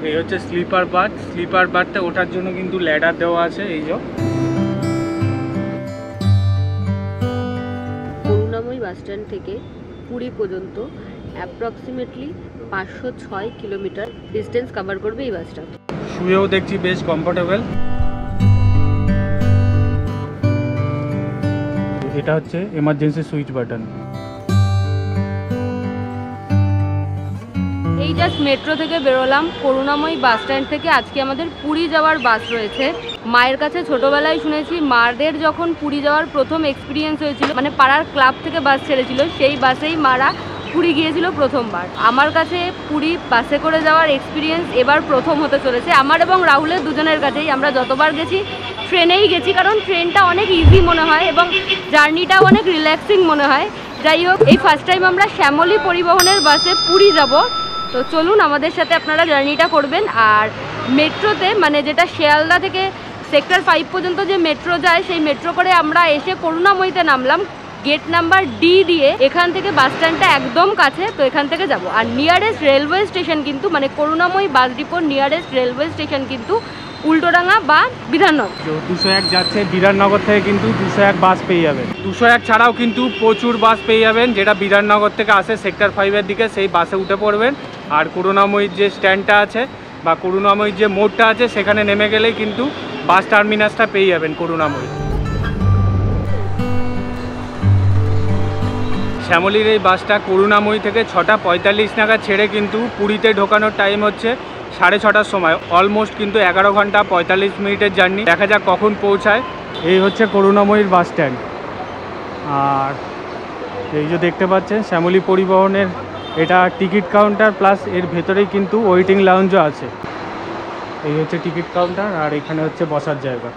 এই হচ্ছে স্লিপার বার্থে ওঠার জন্য কিন্তু ল্যাডার দেওয়া আছে। এই যে করুণাময়ী বাস স্ট্যান্ড থেকে পুরী পর্যন্ত অ্যাপ্রক্সিমেটলি 506 কিলোমিটার ডিস্টেন্স কভার করবে এই বাসটা। শুয়েও দেখছি বেশ কমফোর্টেবল। এটা হচ্ছে এমার্জেন্সি সুইচ বাটন। এই জাস্ট মেট্রো থেকে বেরোলাম করুণাময়ী বাস স্ট্যান্ড থেকে। আজকে আমাদের পুরী যাওয়ার বাস রয়েছে। মায়ের কাছে ছোটবেলায় শুনেছি মাদের যখন পুরী যাওয়ার প্রথম এক্সপিরিয়েন্স হয়েছিল, মানে পাড়ার ক্লাব থেকে বাস ছেড়েছিল, সেই বাসেই মারা পুরী গিয়েছিল প্রথমবার। আমার কাছে পুরী বাসে করে যাওয়ার এক্সপিরিয়েন্স এবার প্রথম হতে চলেছে আমার এবং রাহুলের দুজনের কাছেই। আমরা যতবার গেছি ট্রেনেই গেছি, কারণ ট্রেনটা অনেক ইজি মনে হয় এবং জার্নিটাও অনেক রিল্যাক্সিং মনে হয়। যাই হোক, এই ফার্স্ট টাইম আমরা শ্যামলী পরিবহনের বাসে পুরী যাব। তো চলুন আমাদের সাথে আপনারা জার্নিটা করবেন। আর মেট্রোতে, মানে যেটা শিয়ালদা থেকে সেক্টর 5 পর্যন্ত যে মেট্রো যায়, সেই মেট্রো করে আমরা এসে করুণাময়ীতে নামলাম গেট নাম্বার ডি দিয়ে। এখান থেকে বাস স্ট্যান্ডটা একদম কাছে, তো এখান থেকে যাব। আর নিয়ারেস্ট রেলওয়ে স্টেশন কিন্তু, মানে করুণাময়ী বাস ডিপোর নিয়ারেস্ট রেলওয়ে স্টেশন কিন্তু উল্টোডাঙ্গা বা বিধাননগর। 201 যাচ্ছে বিধাননগর থেকে, কিন্তু 201 বাস পেয়ে যাবেন। 201 ছাড়াও কিন্তু প্রচুর বাস পেয়ে যাবেন যেটা বিধাননগর থেকে আসে সেক্টর 5-এর দিকে, সেই বাসে উঠে পড়বেন। আর করুণাময়ীর যে স্ট্যান্ডটা আছে বা করুণাময়ীর যে মোড়টা আছে সেখানে নেমে গেলেই কিন্তু বাস টার্মিনাসটা পেয়ে যাবেন করুণাময়ী। শ্যামলীর এই বাসটা করুণাময়ী থেকে 6:45 নাগাদ ছেড়ে কিন্তু পুরীতে ঢোকানোর টাইম হচ্ছে 6:30টার সময়। অলমোস্ট কিন্তু 11 ঘন্টা 45 মিনিটের জার্নি। দেখা যাক কখন পৌঁছায়। এই হচ্ছে করুণাময়ীর বাস স্ট্যান্ড। আর এই যে দেখতে পাচ্ছেন শ্যামলী পরিবহনের এটা টিকিট কাউন্টার, প্লাস এর ভেতরেই কিন্তু ওয়েটিং লাউঞ্জও আছে। এই হচ্ছে টিকিট কাউন্টার, আর এখানে হচ্ছে বসার জায়গা।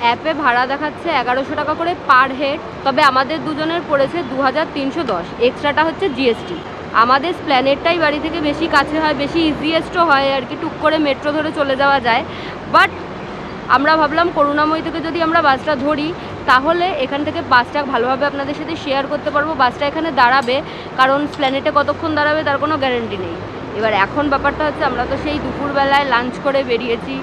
অ্যাপে ভাড়া দেখাচ্ছে 1100 টাকা করে পার হেড, তবে আমাদের দুজনের পড়েছে 2310। এক্সট্রাটা হচ্ছে জিএসটি। আমাদের স্প্ল্যানেডটাই বাড়ি থেকে বেশি কাছে হয়, বেশি ইজিয়েস্টও হয় আর কি, টুক করে মেট্রো ধরে চলে যাওয়া যায়। বাট আমরা ভাবলাম করুণাময়ী থেকে যদি আমরা বাসটা ধরি তাহলে এখান থেকে বাসটা ভালোভাবে আপনাদের সাথে শেয়ার করতে পারবো। বাসটা এখানে দাঁড়াবে, কারণ স্প্ল্যানেডে কতক্ষণ দাঁড়াবে তার কোনো গ্যারেন্টি নেই। এবার এখন ব্যাপারটা হচ্ছে আমরা তো সেই দুপুরবেলায় লাঞ্চ করে বেরিয়েছি,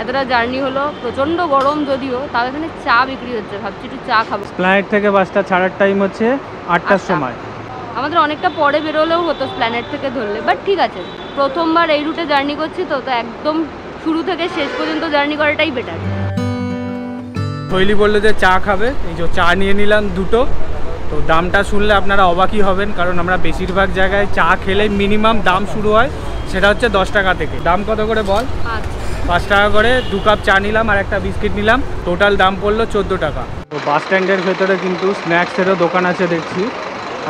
এতটা জার্নি হলো, প্রচণ্ড গরম যদিও, তাও এখানে চা বিক্রি হচ্ছে, ভাবছি একটু চা খাবো। স্প্ল্যানেড থেকে বাসটা ছাড়ার টাইম হচ্ছে 8টার সময়। আমাদের অনেকটা পরে বেরোলেও হতো স্প্ল্যানেড থেকে ধরলে, বাট ঠিক আছে, প্রথমবার এই রুটে জার্নি করছি তো একদম শুরু থেকে শেষ পর্যন্ত জার্নি করাটাই বেটার। শৈলী বললো যে চা খাবে, এই যে চা নিয়ে নিলাম দুটো। তো দামটা শুনলে আপনারা অবাকই হবেন, কারণ আমরা বেশিরভাগ জায়গায় চা খেলে মিনিমাম দাম শুরু হয় সেটা হচ্ছে 10 টাকা থেকে। দাম কত করে বল? 5 টাকা করে 2 কাপ চা নিলাম আর একটা বিস্কিট নিলাম, টোটাল দাম পড়লো 14 টাকা। তো বাস স্ট্যান্ডের ভেতরে কিন্তু স্ন্যাক্সেরও দোকান আছে দেখছি।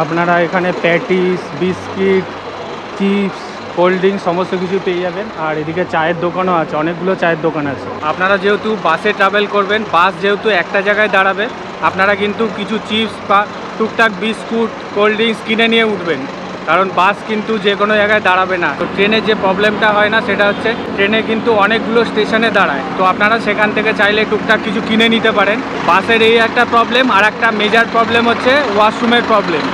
আপনারা এখানে patties, biscuit, chips, cold drinks সমস্ত কিছু পেয়ে যাবেন। আর এদিকে চায়ের দোকানও আছে, অনেকগুলো চায়ের দোকান আছে। আপনারা যেহেতু বাসে ট্রাভেল করবেন, বাস যেহেতু একটা জায়গায় দাঁড়াবে, আপনারা কিন্তু কিছু চিপস বা টুকটাক বিস্কুট, কোল্ড ড্রিঙ্কস কিনে নিয়ে উঠবেন, কারণ বাস কিন্তু যে কোনো জায়গায় দাঁড়াবে না। তো ট্রেনে যে প্রবলেমটা হয় না সেটা হচ্ছে ট্রেনে কিন্তু অনেকগুলো স্টেশনে দাঁড়ায়, তো আপনারা সেখান থেকে চাইলে টুকটাক কিছু কিনে নিতে পারেন। বাসের এই একটা প্রবলেম। আর একটা মেজর প্রবলেম হচ্ছে ওয়াশরুমের প্রবলেম।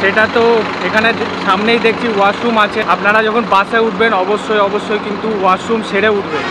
সেটা তো এখানে সামনেই দেখছি ওয়াশরুম আছে। আপনারা যখন বাসে উঠবেন অবশ্যই কিন্তু ওয়াশরুম সেরে উঠবেন।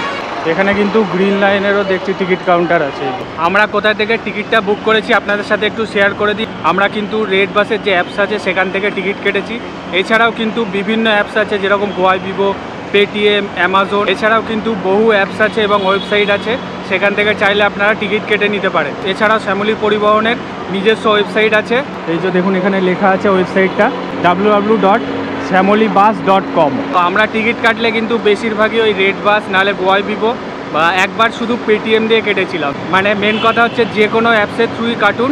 এখানে কিন্তু গ্রিন লাইনেরও দেখছি টিকিট কাউন্টার আছে। আমরা কোথা থেকে টিকিটটা বুক করেছি আপনাদের সাথে একটু শেয়ার করে দিই। আমরা কিন্তু রেড বাসের যে অ্যাপস আছে সেখান থেকে টিকিট কেটেছি। এছাড়াও কিন্তু বিভিন্ন অ্যাপস আছে, যেরকম গোয়াই বিবো, পেটিএম, অ্যামাজন, এছাড়াও কিন্তু বহু অ্যাপস আছে এবং ওয়েবসাইট আছে, সেখান থেকে চাইলে আপনারা টিকিট কেটে নিতে পারেন। এছাড়াও শ্যামলী পরিবহনের নিজস্ব ওয়েবসাইট আছে। এই যে দেখুন এখানে লেখা আছে ওয়েবসাইটটা www.shamolibus.com। তো আমরা টিকিট কাটলে কিন্তু বেশিরভাগই ওই রেড বাস নাহলে গোয়াই বিবো বা একবার শুধু পেটিএম দিয়ে কেটেছিলাম। মানে মেন কথা হচ্ছে যে কোনো অ্যাপসের থ্রুই কাটুন,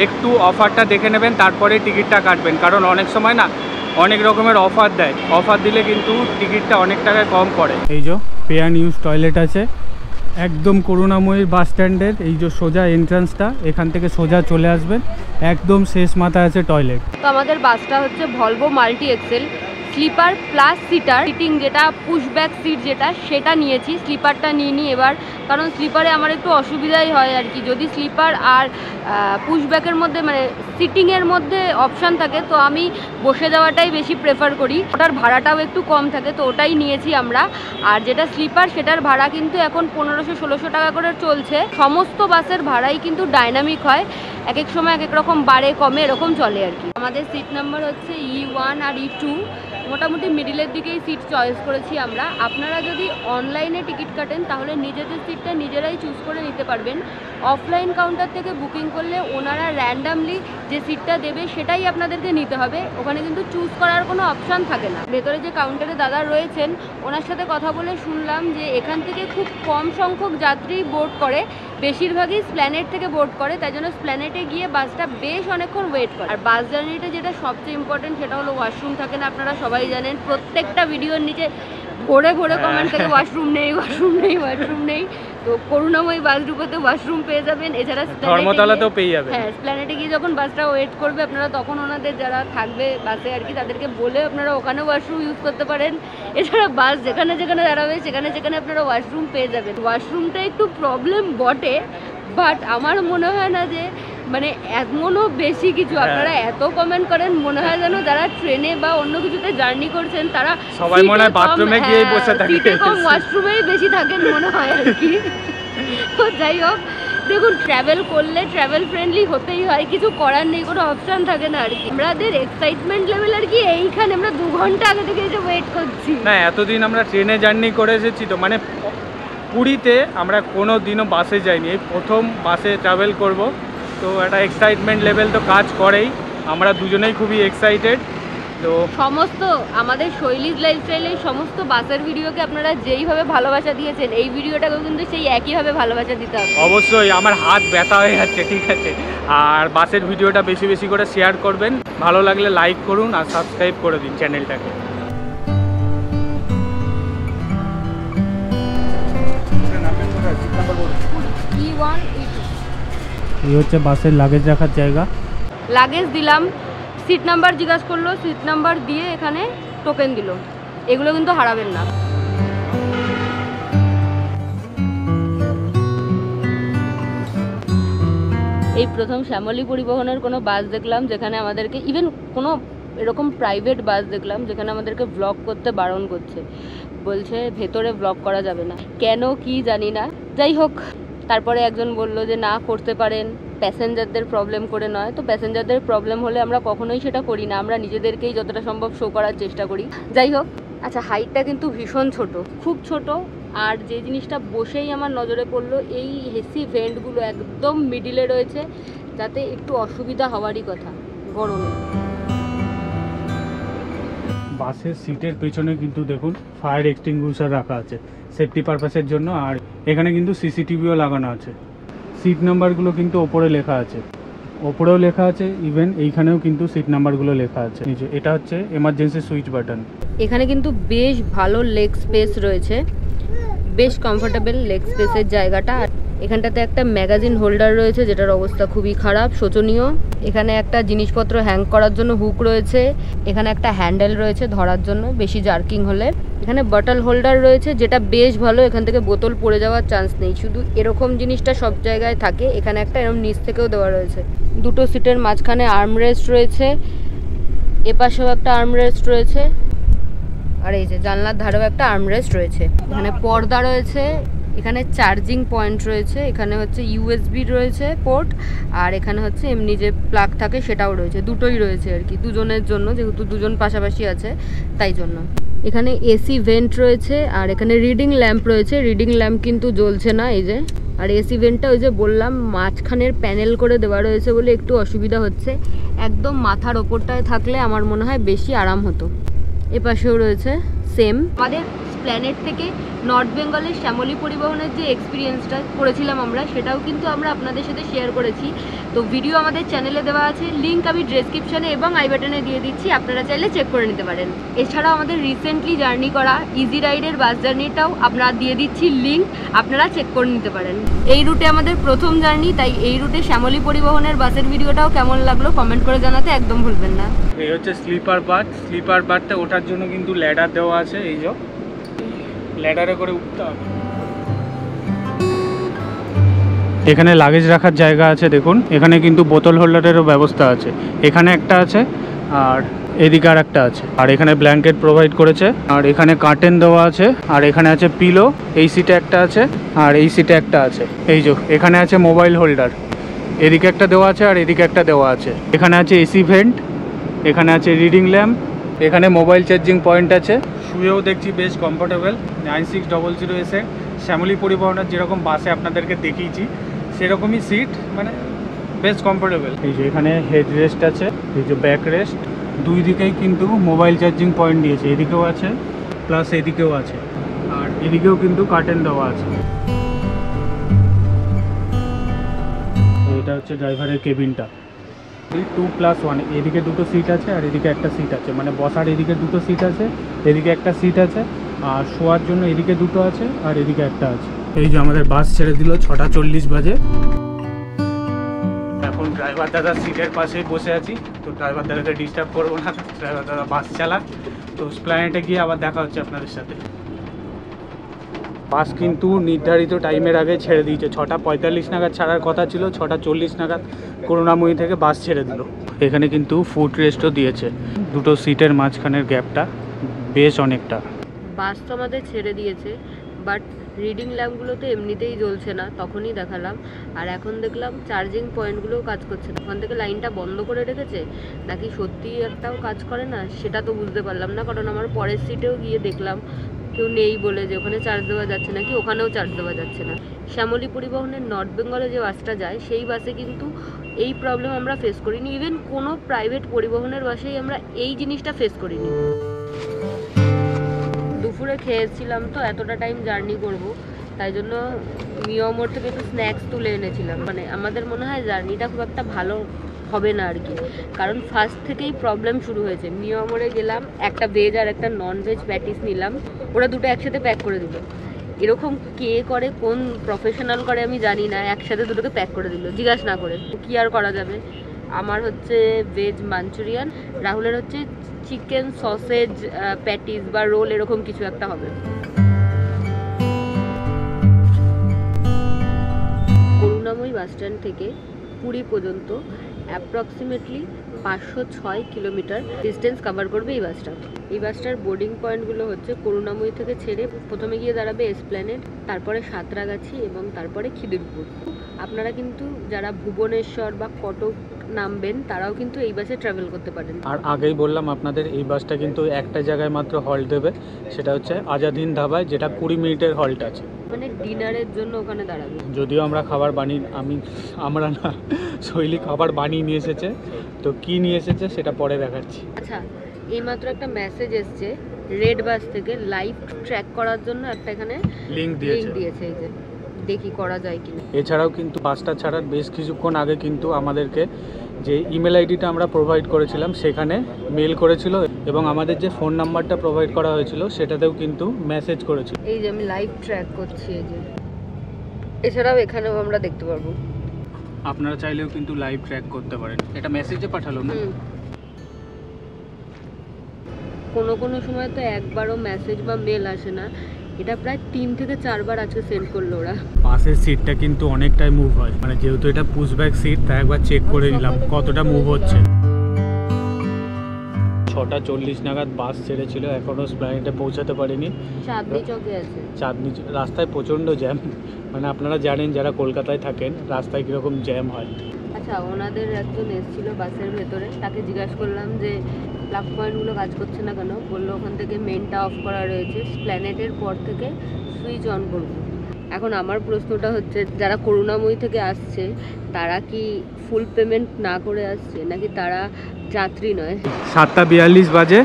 একটু অফারটা দেখে নেবেন তারপরে টিকিটটা কাটবেন, কারণ অনেক সময় না অনেক রকমের অফার দেয়। অফার দিলে কিন্তু টিকিটটা অনেক টাকায় কম পড়ে। এই যে পেয়ার ইউজ টয়লেট আছে একদম করুণাময়ীর বাস স্ট্যান্ডের, এই যে সোজা এন্ট্রান্সটা, এখান থেকে সোজা চলে আসবেন, একদম শেষ মাথায় আছে টয়লেট। তো আমাদের বাসটা হচ্ছে Volvo multi axle sleeper plus seater seating, যেটা পুশব্যাক সিট যেটা, সেটা নিয়েছি। স্লিপারটা নিইনি এবার, কারণ স্লিপারে আমার একটু অসুবিধাই হয় আর কি। যদি স্লিপার আর পুশব্যাকের মধ্যে মানে সিটিংয়ের মধ্যে অপশান থাকে তো আমি বসে যাওয়াটাই বেশি প্রেফার করি। ওটার ভাড়াটাও একটু কম থাকে, তো ওটাই নিয়েছি আমরা। আর যেটা স্লিপার সেটার ভাড়া কিন্তু এখন 1500-1600 টাকা করে চলছে। সমস্ত বাসের ভাড়াই কিন্তু ডাইনামিক হয়, এক এক সময় এক এক রকম বাড়ে কমে এরকম চলে আর কি। আমাদের সিট নাম্বার হচ্ছে E1 আর E2, মোটামুটি মিডিলের দিকেই সিট চয়েস করেছি আমরা। আপনারা যদি অনলাইনে টিকিট কাটেন তাহলে নিজেদের সিটটা নিজেরাই চুজ করে নিতে পারবেন। অফলাইন কাউন্টার থেকে বুকিং করলে ওনারা র্যান্ডামলি যে সিটটা দেবে সেটাই আপনাদেরকে নিতে হবে, ওখানে কিন্তু চুজ করার কোনো অপশান থাকে না। ভেতরে যে কাউন্টারে দাদা রয়েছেন ওনার সাথে কথা বলে শুনলাম যে এখান থেকে খুব কম সংখ্যক যাত্রী বোর্ড করে, বেশিরভাগই স্প্ল্যানেট থেকে বোর্ড করে, তাই জন্য স্প্ল্যানেটে গিয়ে বাসটা বেশ অনেকক্ষণ ওয়েট করে। আর বাস জার্নিটা যেটা সবচেয়ে ইম্পর্টেন্ট সেটা হলো ওয়াশরুম থাকে না, আপনারা সবাই জানেন। প্রত্যেকটা ভিডিওর নিচে ভরে ভরে কমেন্ট থাকে ওয়াশরুম নেই, ওয়াশরুম নেই, ওয়াশরুম নেই। তো করুণাময়ী বাস ডিপোতে ওয়াশরুম পেয়ে যাবেন। এছাড়া ধর্মতলাতেও পেয়ে যাবেন। হ্যাঁ, স্প্ল্যানেটে গিয়ে যখন বাসটা ওয়েট করবে আপনারা তখন ওনাদের যারা থাকবে বাসে আর কি তাদেরকে বলে আপনারা ওখানে ওয়াশরুম ইউজ করতে পারেন। এছাড়া বাস যেখানে যেখানে দাঁড়াবে সেখানে সেখানে আপনারা ওয়াশরুম পেয়ে যাবেন। ওয়াশরুমটা একটু প্রবলেম বটে, বাট আমার মনে হয় না যে মানে এমনও বেশি কিছু। আপনারা এত কমেন্ট করেন, মনে হয় যেন যারা ট্রেনে বা অন্য কিছুতে জার্নি করছেন তারা সবাই মনে হয় বাথরুমে গিয়েই বসে থাকে, কম ওয়াশরুমেই বেশি থাকেন মনে হয় আর কি। তো যাই হোক, দেখুন ট্রাভেল করলে ট্রাভেল ফ্রেন্ডলি হতেই হয়, কিছু করার নেই, কোনো অপশান থাকে না আর কি। আমাদের এক্সাইটমেন্ট লেভেল আর কি এইখানে আমরা 2 ঘন্টা আগে থেকে এসে ওয়েট করছি। না, এতদিন আমরা ট্রেনে জার্নি করে এসেছি, তো মানে পুরীতে আমরা কোনো দিনও বাসে যাইনি, এই প্রথম বাসে ট্রাভেল করব। তো একটা এক্সাইটমেন্ট লেভেল তো কাজ করেই, আমরা দুজনেই খুবই এক্সাইটেড। তো সমস্ত আমাদের শৈলীজ লাইফস্টাইলের সমস্ত বাসের ভিডিওকে আপনারা যেইভাবে ভালোবাসা দিয়েছেন এই ভিডিওটাকেও কিন্তু সেই একইভাবে ভালোবাসা দিতে হবে। অবশ্যই, আমার হাত ব্যথা হয়ে যাচ্ছে, ঠিক আছে। আর বাসের ভিডিওটা বেশি বেশি করে শেয়ার করবেন, ভালো লাগলে লাইক করুন আর সাবস্ক্রাইব করে দিন চ্যানেলটাকে। E1, E2 এই হচ্ছে বাসের লাগেজ রাখার জায়গা। লাগেজ দিলাম, সিট নাম্বার জিজ্ঞাসা করলো, সিট নাম্বার দিয়ে এখানে টোকেন দিল। এগুলো কিন্তু হারাবেন না। এই প্রথম শ্যামলী পরিবহনের কোনো বাস দেখলাম যেখানে আমাদেরকে ইভেন কোনো এরকম প্রাইভেট বাস দেখলাম যেখানে আমাদেরকে ব্লগ করতে বারণ করছে, বলছে ভেতরে ব্লগ করা যাবে না। কেন কি জানি না, যাই হোক। তারপরে একজন বলল যে না, করতে পারেন, প্যাসেঞ্জারদের প্রবলেম করে নয়। তো প্যাসেঞ্জারদের প্রবলেম হলে আমরা কখনোই সেটা করি না, আমরা নিজেদেরকেই যতটা সম্ভব শো করার চেষ্টা করি। যাই হোক, আচ্ছা হাইটটা কিন্তু ভীষণ ছোট, খুব ছোট। আর যে জিনিসটা বসেই আমার নজরে পড়লো, এই হেসি ভেন্টগুলো একদম মিডিলে রয়েছে, যাতে একটু অসুবিধা হওয়ারই কথা গরমে। বাসের সিটের পেছনে কিন্তু দেখুন ফায়ার এক্সটিংগুইশার রাখা আছে সেফটি পারপাসের জন্য। আর এখানে কিন্তু সিসিটিভিও লাগানো আছে। সিট নাম্বারগুলো কিন্তু ওপরে লেখা আছে, ওপরেও লেখা আছে, ইভেন এইখানেও কিন্তু সিট নাম্বারগুলো লেখা আছে নিচে। এটা হচ্ছে এমার্জেন্সি সুইচ বাটন। এখানে কিন্তু বেশ ভালো লেগ স্পেস রয়েছে, বেশ কমফোর্টেবল লেগ স্পেসের জায়গাটা। এখানটাতে একটা ম্যাগাজিন হোল্ডার রয়েছে যেটার অবস্থা খুবই খারাপ, শোচনীয়। এখানে একটা জিনিসপত্র হ্যাং করার জন্য হুক রয়েছে, এখানে একটা হ্যান্ডেল রয়েছে ধরার জন্য বেশি জার্কিং হলে। এখানে বটল হোল্ডার রয়েছে যেটা বেশ ভালো, এখান থেকে বোতল পড়ে যাওয়ার চান্স নেই। শুধু এরকম জিনিসটা সব জায়গায় থাকে, এখানে একটা এরকম নিচ থেকেও দেওয়া রয়েছে। দুটো সিটের মাঝখানে আর্মরেস্ট রয়েছে, এপাশেও একটা আর্মরেস্ট রয়েছে, আর এই যে জানলার ধারেও একটা আর্মরেস্ট রয়েছে। এখানে পর্দা রয়েছে, এখানে চার্জিং পয়েন্ট রয়েছে, এখানে হচ্ছে ইউএসবি রয়েছে পোর্ট, আর এখানে হচ্ছে এমনি যে প্লাগ থাকে সেটাও রয়েছে। দুটোই রয়েছে আর কি, দুজনের জন্য, যেহেতু দুজন পাশাপাশি আছে তাই জন্য। এখানে এসি ভেন্ট রয়েছে, আর এখানে রিডিং ল্যাম্প রয়েছে। রিডিং ল্যাম্প কিন্তু জ্বলছে না এই যে। আর এসি ভেন্টটা ওই যে বললাম মাঝখানের প্যানেল করে দেওয়া রয়েছে বলে একটু অসুবিধা হচ্ছে। একদম মাথার ওপরটায় থাকলে আমার মনে হয় বেশি আরাম হতো। এপাশেও রয়েছে সেম। আমাদের এসপ্ল্যানেড থেকে নর্থ বেঙ্গলের শ্যামলী পরিবহনের যে এক্সপিরিয়েন্সটা করেছিলাম আমরা, সেটাও কিন্তু আমরা আপনাদের সাথে শেয়ার করেছি। তো ভিডিও আমাদের চ্যানেলে দেওয়া আছে, লিঙ্ক আমি ডেসক্রিপশনে এবং আই বাটনে দিয়ে দিচ্ছি, আপনারা চাইলে চেক করে নিতে পারেন। এছাড়াও আমাদের রিসেন্টলি জার্নি করা ইজি রাইডের বাস জার্নিটাও আপনারা দিয়ে দিচ্ছি লিঙ্ক, আপনারা চেক করে নিতে পারেন। এই রুটে আমাদের প্রথম জার্নি, তাই এই রুটে শ্যামলী পরিবহনের বাসের ভিডিওটাও কেমন লাগলো কমেন্ট করে জানাতে একদম ভুলবেন না। এই হচ্ছে স্লিপার বার্থ। স্লিপার বার্থে ওঠার জন্য কিন্তু ল্যাডার দেওয়া আছে, এই যে ল্যাডারে করে উঠতে হবে। এখানে লাগেজ রাখার জায়গা আছে, দেখুন এখানে কিন্তু বোতল হোল্ডারেরও ব্যবস্থা আছে। এখানে একটা আছে আর এদিকে আর একটা আছে, আর এখানে ব্ল্যাঙ্কেট প্রোভাইড করেছে, আর এখানে কার্টেন দেওয়া আছে, আর এখানে আছে পিলো। এই সিটে একটা আছে আর এই সিটে একটা আছে। এই যে এখানে আছে মোবাইল হোল্ডার, এদিকে একটা দেওয়া আছে আর এদিকে একটা দেওয়া আছে। এখানে আছে এসি ভেন্ট, এখানে আছে রিডিং ল্যাম্প, এখানে মোবাইল চার্জিং পয়েন্ট আছে। শুয়েও দেখছি বেশ কমফোর্টেবল। 9600 এসে শ্যামলী পরিবহনের যেরকম বাসে আপনাদেরকে দেখিয়েছি সেরকমই সিট, মানে বেশ কমফোর্টেবল। এই যে এখানে হেড রেস্ট আছে, এই যে ব্যাক রেস্ট, দুই দিকেই কিন্তু মোবাইল চার্জিং পয়েন্ট দিয়েছে, এদিকেও আছে প্লাস এদিকেও আছে, আর এদিকেও কিন্তু কার্টেন দেওয়া আছে। এটা হচ্ছে ড্রাইভারের কেবিনটা, 2+1। এদিকে দুটো সিট আছে আর এদিকে একটা সিট আছে, মানে বসার এদিকে দুটো সিট আছে, এদিকে একটা সিট আছে, আর শোয়ার জন্য এদিকে দুটো আছে আর এদিকে একটা আছে। এই যে আমাদের বাস ছেড়ে দিল 6:40 বাজে। এখন ড্রাইভার দাদার সিটের পাশেই বসে আছি, তো ড্রাইভার দাদাকে ডিস্টার্ব করবো না, ড্রাইভার দাদা বাস চালাক। তো এসপ্ল্যানেডে গিয়ে আবার দেখা হচ্ছে আপনাদের সাথে। বাস কিন্তু নির্ধারিত টাইমের আগে ছেড়ে দিয়েছে, 6:45 নাগাদ ছাড়ার কথা ছিল, 6:40 নাগাদ করুণাময়ী থেকে বাস ছেড়ে দিল। এখানে কিন্তু ফুড রেস্টও দিয়েছে, দুটো সিটের মাঝখানের গ্যাপটা বেশ অনেকটা। বাস তো আমাদের ছেড়ে দিয়েছে, বাট রিডিং ল্যাম্পগুলো তো এমনিতেই জ্বলছে না, তখনই দেখালাম। আর এখন দেখলাম চার্জিং পয়েন্টগুলোও কাজ করছে না। ওখান থেকে লাইনটা বন্ধ করে রেখেছে নাকি সত্যিই একটাও কাজ করে না সেটা তো বুঝতে পারলাম না, কারণ আমার পরের সিটেও গিয়ে দেখলাম কেউ নেই বলে যে ওখানে চার্জ দেওয়া যাচ্ছে নাকি ওখানেও চার্জ দেওয়া যাচ্ছে না। শ্যামলী পরিবহনের নর্থ বেঙ্গলে যে বাসটা যায় সেই বাসে কিন্তু এই প্রবলেম আমরা ফেস করিনি, ইভেন কোনো প্রাইভেট পরিবহনের বাসেই আমরা এই জিনিসটা ফেস করিনি। দুপুরে খেয়েছিলাম তো, এতটা টাইম জার্নি করব, তাই জন্য মিও মোড় থেকে একটু স্ন্যাক্স তুলে এনেছিলাম। মানে আমাদের মনে হয় জার্নিটা খুব একটা ভালো হবে না আর কি, কারণ ফার্স্ট থেকেই প্রবলেম শুরু হয়েছে। মিও মোড়ে গেলাম, একটা ভেজ আর একটা নন ভেজ প্যাটিস নিলাম, ওরা দুটো একসাথে প্যাক করে দিল। এরকম কে করে, কোন প্রফেশনাল করে আমি জানি না, একসাথে দুটোকে প্যাক করে দিল জিজ্ঞাসা না করে। কি আর করা যাবে। আমার হচ্ছে ভেজ মাঞ্চুরিয়ান, রাহুলের হচ্ছে চিকেন সসেজ প্যাটিস বা রোল এরকম কিছু একটা হবে। করুণাময়ী বাসস্ট্যান্ড থেকে পুরী পর্যন্ত অ্যাপ্রক্সিমেটলি 506 কিলোমিটার ডিস্টেন্স কভার করবে এই বাসটা। এই বাসটার বোর্ডিং পয়েন্টগুলো হচ্ছে করুণাময়ী থেকে ছেড়ে প্রথমে গিয়ে দাঁড়াবে এসপ্ল্যানেড, তারপরে সাঁতরাগাছি এবং তারপরে খিদিরপুর। আপনারা কিন্তু যারা ভুবনেশ্বর বা কটক নামবেন তারাও কিন্তু এই বাসে ট্রাভেল করতে পারেন। আর আগেই বললাম আপনাদের এই বাসটা কিন্তু একটা জায়গায় মাত্র হল্ট দেবে, সেটা হচ্ছে আজাদ হিন্দ ধাবায়, যেটা 20 মিনিটের হল্ট আছে। মানে ডিনারের জন্য ওখানে দাঁড়াবে। যদিও আমরা খাবার বানিয়ে আমরা না, শৈলী খাবার বানিয়ে নিয়ে এসেছে, তো কি নিয়ে এসেছে সেটা পরে দেখাচ্ছি। আচ্ছা, এইমাত্র একটা মেসেজ এসছে রেড বাস থেকে লাইভ ট্র্যাক করার জন্য একটা এখানে লিংক দিয়েছে, এই যে দেখি করা যায় কিনা। এছাড়াও কিন্তু বাসটা ছাড়ার বেশ কিছুক্ষণ আগে কিন্তু আমাদেরকে যে ইমেল আইডিটা আমরা প্রোভাইড করেছিলাম সেখানে মেল করেছিল, এবং আমাদের যে ফোন নাম্বারটা প্রোভাইড করা হয়েছিল সেটাতেও কিন্তু মেসেজ করেছিল। এই যে আমি লাইভ ট্র্যাক করছি, এই যে এছাড়াও এখানেও আমরা দেখতে পারবো। আপনারা চাইলেও কিন্তু লাইভ ট্র্যাক করতে পারেন। এটা মেসেজে পাঠালো না, কোনো সময় তো একবারও মেসেজ বা মেল আসে না, এটা প্রায় 3 থেকে 4 বার আজকে সেন্ড করলো ওরা। বাসের সিটটা কিন্তু অনেকটাই মুভ হয়, মানে যেহেতু এটা পুশব্যাক সিট তাই একবার চেক করে নিলাম কতটা মুভ হচ্ছে। 6:40 নাগাদ বাস ছেড়েছিল, এখনও এসপ্ল্যানেডে পৌঁছাতে পারিনি। চাঁদনি চকে আছে, চাঁদনি রাস্তায় প্রচণ্ড জ্যাম, মানে আপনারা জানেন যারা কলকাতায় থাকেন রাস্তায় কীরকম জ্যাম হয়। আচ্ছা, ওনাদের একজন এসেছিল বাসের ভেতরে, তাকে জিজ্ঞাসা করলাম যে প্লাগ পয়েন্টগুলো কাজ করছে না কেন, বললো ওখান থেকে মেনটা অফ করা রয়েছে, প্ল্যানেটের পর থেকে সুইচ অন করবো। এখন আমার প্রশ্নটা হচ্ছে যারা করুণাময়ী থেকে আসছে তারা কি ফুল পেমেন্ট না করে আসছে নাকি তারা যাত্রী নয়? 7:42 বাজে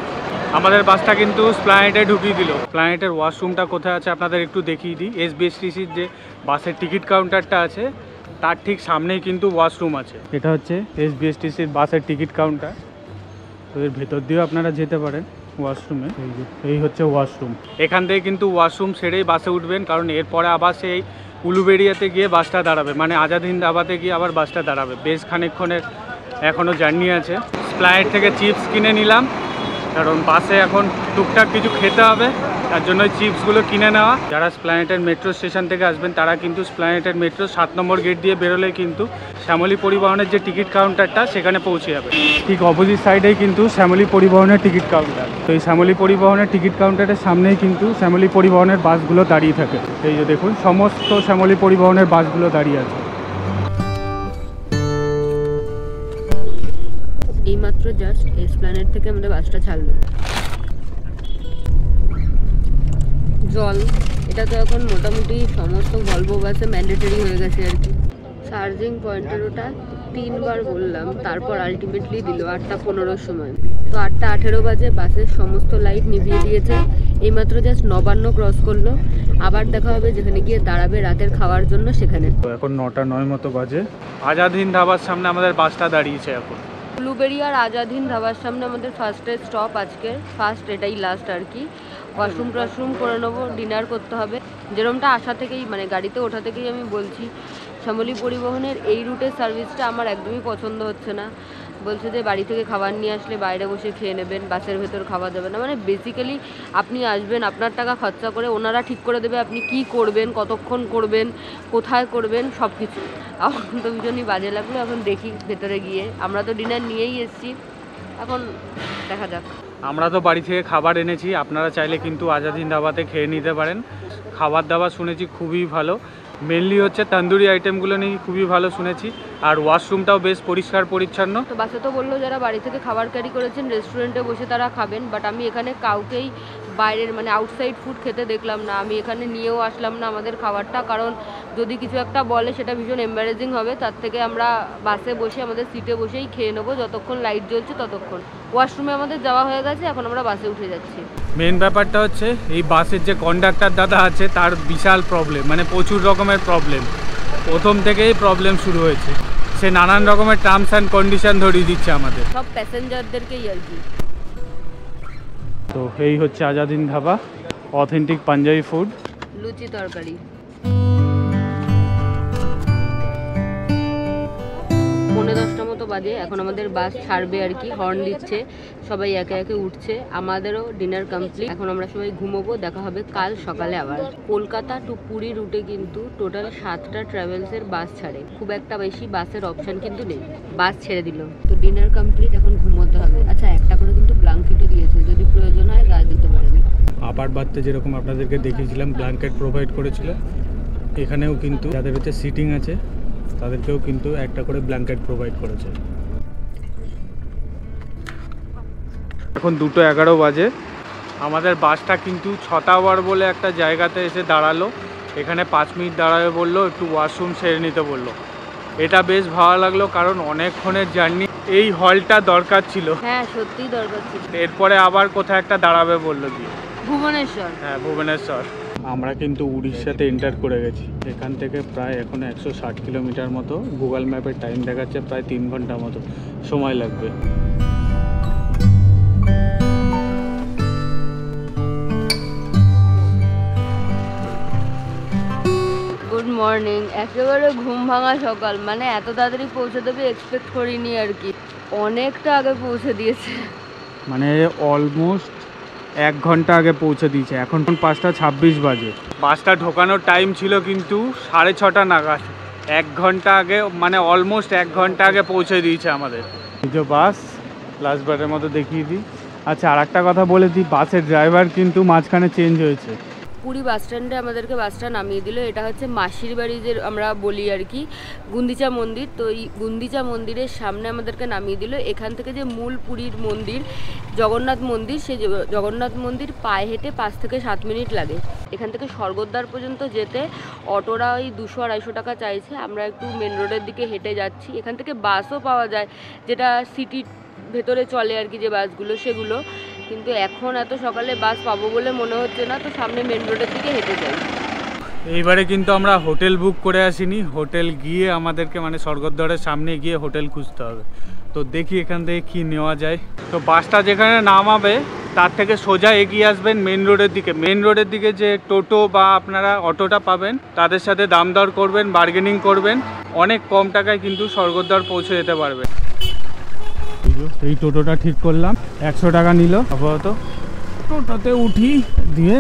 আমাদের বাসটা কিন্তু স্প্ল্যানেডে ঢুকিয়ে দিল। স্প্ল্যানেডের ওয়াশরুমটা কোথায় আছে আপনাদের একটু দেখিয়ে দিই। এসবিএসটিসির যে বাসের টিকিট কাউন্টারটা আছে তার ঠিক সামনেই কিন্তু ওয়াশরুম আছে। এটা হচ্ছে এসবিএসটিসির বাসের টিকিট কাউন্টার। তো এর ভেতর দিয়েও আপনারা যেতে পারেন ওয়াশরুমে। এই হচ্ছে ওয়াশরুম। এখান থেকে কিন্তু ওয়াশরুম সেরেই বাসে উঠবেন, কারণ এরপরে আবার সেই উলুবেড়িয়াতে গিয়ে বাসটা দাঁড়াবে, মানে আজাদ হিন্দ ধাবাতে গিয়ে আবার বাসটা দাঁড়াবে। বেশ খানিকক্ষণের এখনও জার্নি আছে। স্প্ল্যানেড থেকে চিপস কিনে নিলাম, কারণ বাসে এখন টুকটাক কিছু খেতে হবে, তার জন্য চিপসগুলো কিনে নেওয়া। যারা স্প্ল্যানেডের মেট্রো স্টেশন থেকে আসবেন তারা কিন্তু স্প্ল্যানেডের মেট্রো 7 নম্বর গেট দিয়ে বেরোলে কিন্তু শ্যামলী পরিবহনের যে টিকিট কাউন্টারটা সেখানে পৌঁছে যাবে। ঠিক অপোজিট সাইডেই কিন্তু শ্যামলী পরিবহনের টিকিট কাউন্টার। তো এই শ্যামলী পরিবহনের টিকিট কাউন্টারের সামনেই কিন্তু শ্যামলী পরিবহনের বাসগুলো দাঁড়িয়ে থাকে। এই যে দেখুন, সমস্ত শ্যামলী পরিবহনের বাসগুলো দাঁড়িয়ে আছে। এইমাত্র জাস্ট এসপ্ল্যানেড থেকে আমাদের বাসটা ছাড়লো। জল, এটা তো এখন মোটামুটি সমস্ত ভলভো বাসে ম্যান্ডেটরি হয়ে গেছে আর কি। চার্জিং পয়েন্টের ওটা 3 বার বললাম, তারপর আলটিমেটলি দিল 8:15 সময়। তো 8:18 বাজে বাসের সমস্ত লাইট নিভিয়ে দিয়েছে। এইমাত্র জাস্ট নবান্ন ক্রস করলো। আবার দেখা হবে যেখানে গিয়ে দাঁড়াবে রাতের খাওয়ার জন্য সেখানে। তো এখন 9:09 মতো বাজে। আজাদ হিন্দ ধাবার সামনে আমাদের বাসটা দাঁড়িয়েছে এখন। উলুবেড়িয়ার আজাদ হিন্দ ধাবার সামনে আমাদের ফার্স্টের স্টপ আজকের, ফার্স্ট এটাই লাস্ট আর কি। ওয়াশরুম টশরুম করে নেবো, ডিনার করতে হবে। যেরকমটা আসা থেকেই মানে গাড়িতে ওঠা থেকেই আমি বলছি, শ্যামলী পরিবহনের এই রুটের সার্ভিসটা আমার একদমই পছন্দ হচ্ছে না। বলছে যে বাড়ি থেকে খাবার নিয়ে আসলে বাইরে বসে খেয়ে নেবেন, বাসের ভেতর খাওয়া যাবে না। মানে বেসিক্যালি আপনি আসবেন, আপনার টাকা খরচা করে, ওনারা ঠিক করে দেবে আপনি কি করবেন, কতক্ষণ করবেন, কোথায় করবেন, সব কিছু। আমার তো ভীষণই বাজে লাগলো। এখন দেখি ভেতরে গিয়ে, আমরা তো ডিনার নিয়েই এসেছি, এখন দেখা যাক। আমরা তো বাড়ি থেকে খাবার এনেছি, আপনারা চাইলে কিন্তু আজাদ হিন্দ ধাবাতে খেয়ে নিতে পারেন। খাবার দাবার শুনেছি খুবই ভালো, মেনলি হচ্ছে তন্দুরি আইটেমগুলো নিয়ে খুবই ভালো শুনেছি। আর ওয়াশরুমটাও বেশ পরিষ্কার পরিচ্ছন্ন। তো বাসে তো বললো যারা বাড়ি থেকে খাবার ক্যারি করেছেন রেস্টুরেন্টে বসে তারা খাবেন, বাট আমি এখানে কাউকেই বাইরের মানে আউটসাইড ফুড খেতে দেখলাম না। আমি এখানে নিয়েও আসলাম না আমাদের খাবারটা, কারণ যদি কিছু একটা বলে সেটা ভীষণ এম্বারেজিং হবে। তার থেকে আমরা বাসে বসে আমাদের সিটে বসেই খেয়ে নেবো, যতক্ষণ লাইট জ্বলছে ততক্ষণ। ওয়াশরুমে আমাদের যাওয়া হয়ে গেছে, এখন আমরা বাসে উঠে যাচ্ছি। মেন ব্যাপারটা হচ্ছে এই বাসের যে কন্ডাক্টর দাদা আছে তার বিশাল প্রবলেম, মানে প্রচুর রকমের প্রবলেম। প্রথম থেকেই প্রবলেম শুরু হয়েছে, সে নানান রকমের টার্মস অ্যান্ড কন্ডিশন ধরিয়ে দিচ্ছে আমাদের সব প্যাসেঞ্জারদেরকেই আর কি। তো এই হচ্ছে আজাদ হিন্দ ধাবা, অথেন্টিক পাঞ্জাবি ফুড। লুচি তরকারি। 9:10 মতো বাজে, এখন আমাদের বাস ছাড়বে আর কি। হর্ন দিচ্ছে, সবাই একে একে উঠছে। আমাদেরও ডিনার কমপ্লিট, এখন আমরা সবাই ঘুমোবো। দেখা হবে কাল সকালে আবার। কলকাতা টু পুরী রুটে কিন্তু টোটাল 7টা ট্রাভেলসের বাস ছাড়ে, খুব একটা বেশি বাসের অপশান কিন্তু নেই। বাস ছেড়ে দিল, তো ডিনার কমপ্লিট, এখন ঘুমোতে হবে। আচ্ছা, একটা করে কিন্তু ব্ল্যাঙ্কেটও দিয়েছে, যদি প্রয়োজন হয় গায়ে দিতে পারেন। আপার বাড়তে যেরকম আপনাদেরকে দেখিয়েছিলাম ব্ল্যাঙ্কেট প্রোভাইড করেছিল, এখানেও কিন্তু যাদের হচ্ছে সিটিং আছে তাদেরকেও কিন্তু একটা করে ব্ল্যাঙ্কেট প্রোভাইড করেছে। এখন 2:11 বাজে। আমাদের বাসটা কিন্তু ছটাওয়ার বলে একটা জায়গাতে এসে দাঁড়ালো। এখানে 5 মিনিট দাঁড়াবে বললো, একটু ওয়াশরুম সেরে নিতে বললো। এটা বেশ ভালো লাগলো, কারণ অনেকক্ষণের জার্নি, এই হলটা দরকার ছিল। হ্যাঁ, সত্যিই দরকার ছিল। এরপরে আবার কোথায় একটা দাঁড়াবে বললো দিয়ে। ভুবনেশ্বর। হ্যাঁ, ভুবনেশ্বর। আমরা কিন্তু উড়িষ্যাতে এন্টার করে গেছি। এখান থেকে প্রায় এখন 160 কিলোমিটার মতো, গুগল ম্যাপের টাইম দেখাচ্ছে প্রায় 3 ঘন্টা মতো সময় লাগবে। Good morning. একেবারে ঘুম ভাঙা সকাল, মানে এত তাড়াতাড়ি পৌঁছে দেবে এক্সপেক্ট করিনি আর কি। অনেকটা আগে পৌঁছে দিয়েছে, মানে অলমোস্ট 1 ঘন্টা আগে পৌঁছে দিয়েছে। এখন 5:26 বাজে। বাসটা ঢোকানোর টাইম ছিল কিন্তু 6:30 নাগাদ। 1 ঘন্টা আগে, মানে অলমোস্ট 1 ঘন্টা আগে পৌঁছে দিয়েছে আমাদের। এই যে বাস লাস্টবারের মতো দেখিয়ে দিই। আচ্ছা, আর একটা কথা বলে দিই, বাসের ড্রাইভার কিন্তু মাঝখানে চেঞ্জ হয়েছে। পুরী বাস স্ট্যান্ডে আমাদেরকে বাসটা নামিয়ে দিল। এটা হচ্ছে মাসির বাড়ি যে আমরা বলি আর কি, গুন্দিচা মন্দির। তো এই গুন্দিচা মন্দিরের সামনে আমাদেরকে নামিয়ে দিল। এখান থেকে যে মূল পুরীর মন্দির জগন্নাথ মন্দির, সেই জগন্নাথ মন্দির পায়ে হেঁটে 5 থেকে 7 মিনিট লাগে। এখান থেকে স্বর্গদ্বার পর্যন্ত যেতে অটোরা ওই 200-250 টাকা চাইছে। আমরা একটু মেন রোডের দিকে হেঁটে যাচ্ছি। এখান থেকে বাসও পাওয়া যায়, যেটা সিটির ভেতরে চলে আর কি, যে বাসগুলো সেগুলো। কিন্তু এখন এত সকালে বাস পাবো বলে মনে হচ্ছে না, তো সামনে মেন রোডের দিকে হেঁটে যাই। এইবারে কিন্তু আমরা হোটেল বুক করে আসিনি, হোটেল গিয়ে আমাদেরকে মানে স্বর্গদ্বারের সামনে গিয়ে হোটেল খুঁজতে হবে। তো দেখি এখান থেকে কী নেওয়া যায়। তো বাসটা যেখানে নামাবে তার থেকে সোজা এগিয়ে আসবেন মেন রোডের দিকে। মেন রোডের দিকে যে টোটো বা আপনারা অটোটা পাবেন তাদের সাথে দাম দর করবেন, বার্গেনিং করবেন, অনেক কম টাকায় কিন্তু স্বর্গদ্বার পৌঁছে যেতে পারবেন। এই টোটোটা ঠিক করলাম, 100 টাকা নিল। আপাতত টোটোতে উঠি, দিয়ে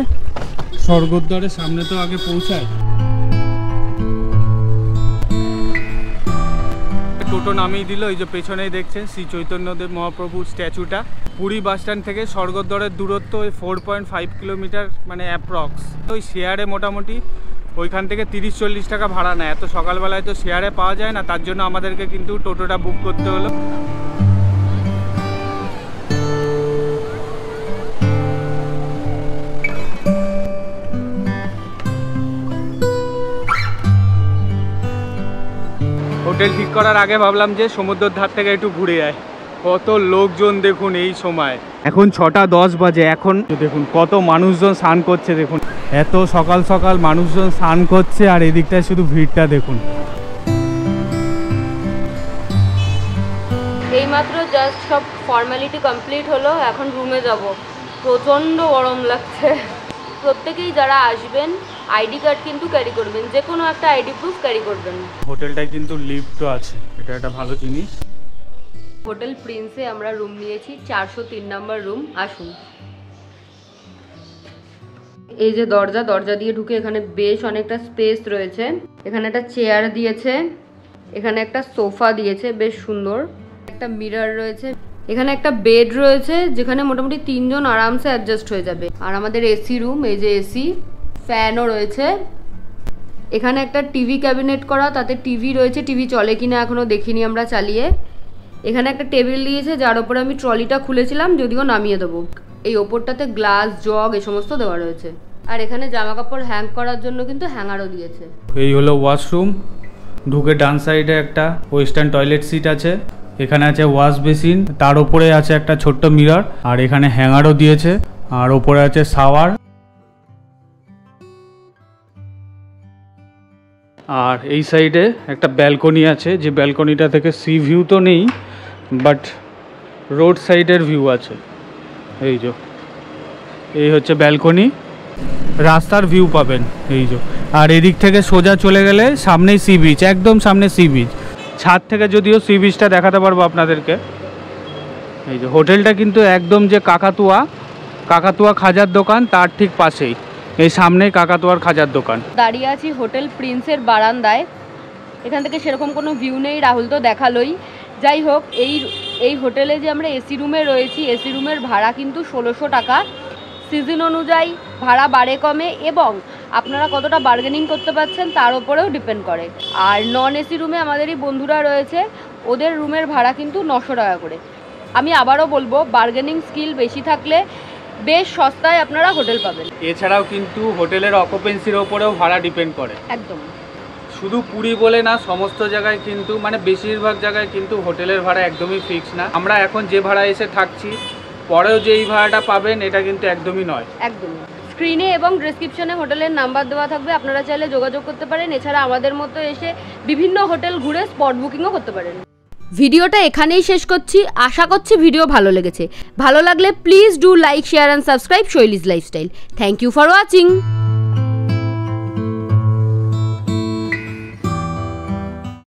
স্বর্গদ্বারের সামনে তো আগে পৌঁছায়। টোটো নামিয়ে দিল, এই যে পেছনেই দেখছেন শ্রী চৈতন্যদেব মহাপ্রভুর স্ট্যাচুটা। পুরী বাস স্ট্যান্ড থেকে স্বর্গদ্বারের দূরত্ব ওই 4.5 কিলোমিটার মানে অ্যাপ্রক্স। ওই শেয়ারে মোটামুটি ওইখান থেকে 30-40 টাকা ভাড়া নেয়। এত সকালবেলায় তো শেয়ারে পাওয়া যায় না, তার জন্য আমাদেরকে কিন্তু টোটোটা বুক করতে হলো। হোটেল ঠিক করার আগে ভাবলাম যে সমুদ্রের ধার থেকে একটু ঘুরে যায়। কত লোকজন দেখুন এই সময়, এখন 6:10 বাজে। এখন দেখুন কত মানুষজন স্নান করছে, দেখুন এত সকাল সকাল মানুষজন স্নান করছে, আর এদিকটায় শুধু ভিড়টা দেখুন। এইমাত্র জাস্ট সব ফর্মালিটি কমপ্লিট হলো, এখন রুমে যাব। প্রচণ্ড গরম লাগছে। প্রত্যেকেই যারা আসবেন আইডি কার্ড কিন্তু ক্যারি করবেন, যে কোনো একটা আইডি প্রুফ ক্যারি করবেন। হোটেলটায় কিন্তু লিফটও আছে, এটা একটা ভালো জিনিস। হোটেল প্রিন্সে আমরা রুম নিয়েছি, 403 নম্বর রুম। আসুন, এই যে দরজা দিয়ে ঢুকে এখানে বেশ অনেকটা স্পেস রয়েছে। এখানে একটা চেয়ার দিয়েছে, এখানে একটা সোফা দিয়েছে বেশ সুন্দর, একটা মিরর রয়েছে, এখানে একটা বেড রয়েছে যেখানে মোটামুটি 3 জন আরামসে অ্যাডজাস্ট হয়ে যাবে। আর আমাদের এসি রুম, এই যে এসি, ফ্যানও রয়েছে। এখানে একটা টিভি ক্যাবিনেট করা, তাতে টিভি রয়েছে। টিভি চলে কিনা এখনো দেখিনি আমরা চালিয়ে। এখানে একটা টেবিল দিয়েছে যার ওপরে আমি ট্রলিটা খুলেছিলাম, যদিও নামিয়ে দেবো। এই ওপরটাতে গ্লাস, জগ এ সমস্ত দেওয়া রয়েছে। আর এখানে জামা কাপড় হ্যাং করার জন্য কিন্তু হ্যাঙ্গারও দিয়েছে। এই হলো ওয়াশরুম। ঢুকে ডান সাইডে একটা ওয়েস্টার্ন টয়লেট সিট আছে, এখানে আছে ওয়াশ বেসিন, তার উপরে আছে একটা ছোট্ট মিরর, আর এখানে হ্যাঙ্গারও দিয়েছে, আর ওপরে আছে শাওয়ার। আর এই সাইডে একটা ব্যালকনি আছে, যে ব্যালকনিটা থেকে সি ভিউ তো নেই, বাট রোড সাইডের ভিউ আছে। এই যে এই হচ্ছে ব্যালকনি, রাস্তার ভিউ পাবেন এই যে। আর এদিক থেকে সোজা চলে গেলে সামনেই সি বিচ, একদম সামনে সি বিচ। ছাদ থেকে যদিও সি বিচটা দেখাতে পারবো আপনাদেরকে। এই যে হোটেলটা কিন্তু একদম যে কাকাতুয়া খাজার দোকান তার ঠিক পাশেই, এই সামনেই কাকাতুয়ার খাজার দোকান। দাঁড়িয়ে আছি হোটেল প্রিন্সের বারান্দায়। এখান থেকে সেরকম কোনো ভিউ নেই, রাহুল তো দেখালোই। যাই হোক, এই হোটেলে যে আমরা এসি রুমে রয়েছি, এসি রুমের ভাড়া কিন্তু 1600 টাকা। সিজন অনুযায়ী ভাড়া বাড়ে কমে, এবং আপনারা কতটা বার্গেনিং করতে পারছেন তার উপরেও ডিপেন্ড করে। আর নন এসি রুমে আমাদেরই বন্ধুরা রয়েছে, ওদের রুমের ভাড়া কিন্তু 900 টাকা করে। আমি আবারও বলবো, বার্গেনিং স্কিল বেশি থাকলে বেশ সস্তায় আপনারা হোটেল পাবেন। এছাড়াও কিন্তু হোটেলের অকুপেন্সির ওপরেও ভাড়া ডিপেন্ড করে। একদম, শুধু পুরী বলে না, সমস্ত জায়গায় কিন্তু মানে বেশিরভাগ জায়গায় কিন্তু হোটেলের ভাড়া একদমই ফিক্স না। আমরা এখন যে ভাড়া এসে থাকছি, পরেও যে এই ভাড়াটা পাবেন এটা কিন্তু একদমই নয়। একদমই। স্ক্রিনে এবং ডেসক্রিপশনে হোটেলের নাম্বার দেওয়া থাকবে, আপনারা চাইলে যোগাযোগ করতে পারেন। এছাড়া আমাদের মতো এসে বিভিন্ন হোটেল ঘুরে স্পট বুকিংও করতে পারেন। ভিডিওটা এখানেই শেষ করছি। আশা করছি ভিডিও ভালো লেগেছে। ভালো লাগলে please do like, share and subscribe Shailee's lifestyle. Thank you for watching.